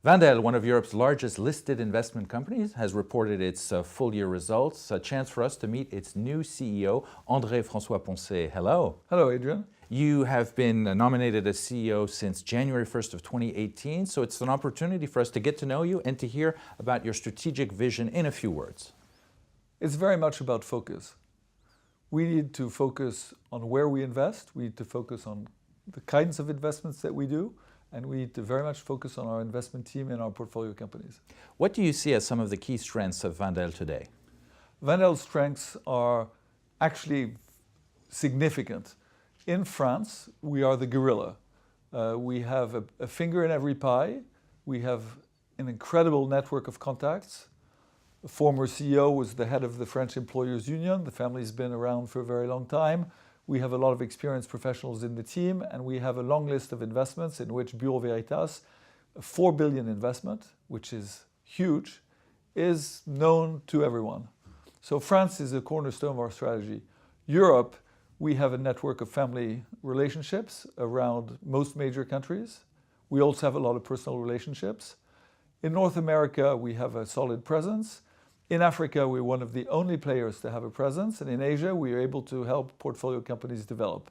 Vanda, one of Europe's largest listed investment companies, has reported its full-year results. A chance for us to meet its new CEO, André François-Poncet. Hello. Hello, Adrian. You have been nominated as CEO since January 1st of 2018, so it's an opportunity for us to get to know you and to hear about your strategic vision in a few words. It's very much about focus. We need to focus on where we invest. We need to focus on the kinds of investments that we do. And we need to very much focus on our investment team and our portfolio companies. What do you see as some of the key strengths of Vanda today? Vanda's strengths are actually significant. In France, we are the gorilla. We have a finger in every pie. We have an incredible network of contacts. The former CEO was the head of the French Employers Union. The family's been around for a very long time. We have a lot of experienced professionals in the team, and we have a long list of investments in which Bureau Veritas, a 4 billion investment, which is huge, is known to everyone. So France is a cornerstone of our strategy. Europe, we have a network of family relationships around most major countries. We also have a lot of personal relationships. In North America, we have a solid presence. In Africa, we're one of the only players to have a presence, and in Asia, we are able to help portfolio companies develop.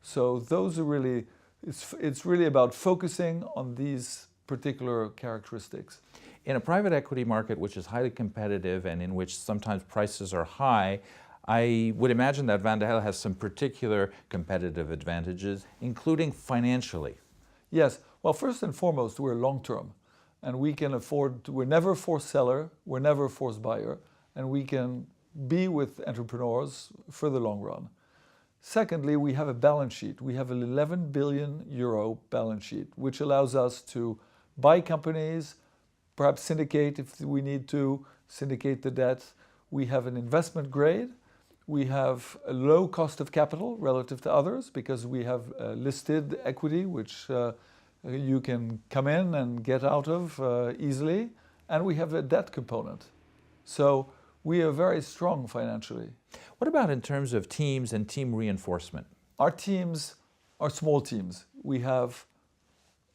So those are really, it's really about focusing on these particular characteristics. In a private equity market which is highly competitive and in which sometimes prices are high, I would imagine that Vanda has some particular competitive advantages, including financially. Yes, well, first and foremost, we're long-term. And we can afford, we're never a forced seller, we're never a forced buyer, and we can be with entrepreneurs for the long run. Secondly, we have a balance sheet. We have an 11 billion euro balance sheet, which allows us to buy companies, perhaps syndicate if we need to, syndicate the debt. We have an investment grade. We have a low cost of capital relative to others because we have listed equity, which you can come in and get out of easily, and we have a debt component. So we are very strong financially. What about in terms of teams and team reinforcement? Our teams are small teams. We have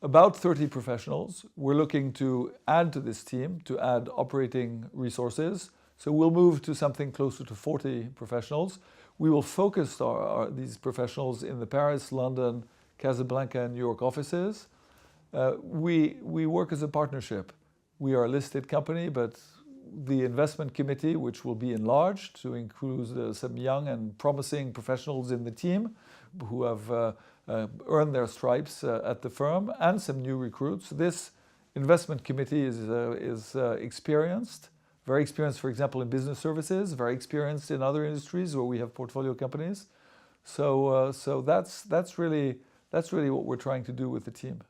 about 30 professionals. We're looking to add to this team, to add operating resources. So we'll move to something closer to 40 professionals. We will focus these professionals in the Paris, London, Casablanca, and New York offices. We work as a partnership. We are a listed company, but the investment committee, which will be enlarged to include some young and promising professionals in the team who have earned their stripes at the firm, and some new recruits. This investment committee is experienced, very experienced, for example, in business services, very experienced in other industries where we have portfolio companies. So that's really what we're trying to do with the team.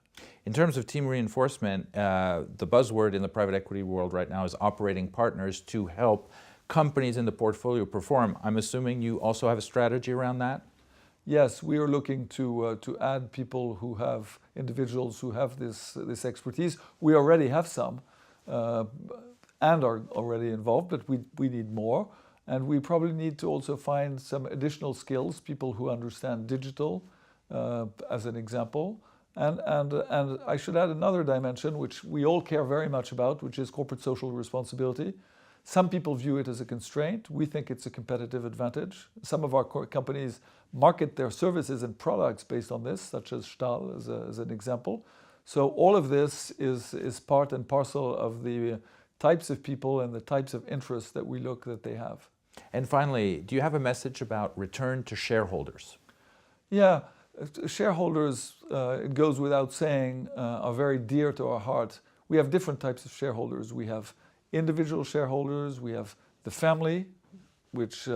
In terms of team reinforcement, the buzzword in the private equity world right now is operating partners to help companies in the portfolio perform. I'm assuming you also have a strategy around that? Yes, we are looking to add people who have, individuals who have this expertise. We already have some and are already involved, but we need more. And we probably need to also find some additional skills, people who understand digital, as an example. And I should add another dimension, which we all care very much about, which is corporate social responsibility. Some people view it as a constraint. We think it's a competitive advantage. Some of our companies market their services and products based on this, such as Stahl as an example. So all of this is part and parcel of the types of people and the types of interests that we look that they have. And finally, do you have a message about return to shareholders? Yeah. Shareholders, it goes without saying, are very dear to our heart. We have different types of shareholders. We have individual shareholders, we have the family, which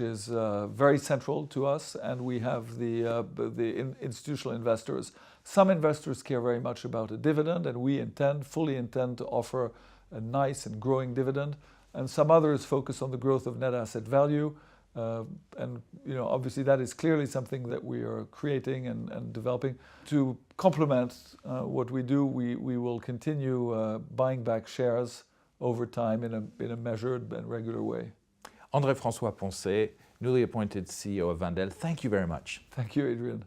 is very central to us, and we have the institutional investors. Some investors care very much about a dividend, and we fully intend to offer a nice and growing dividend. And some others focus on the growth of net asset value. And obviously that is clearly something that we are creating and developing. To complement what we do, we will continue buying back shares over time in a measured and regular way. André François-Poncet, newly appointed CEO of Vanda, thank you very much. Thank you, Adrian.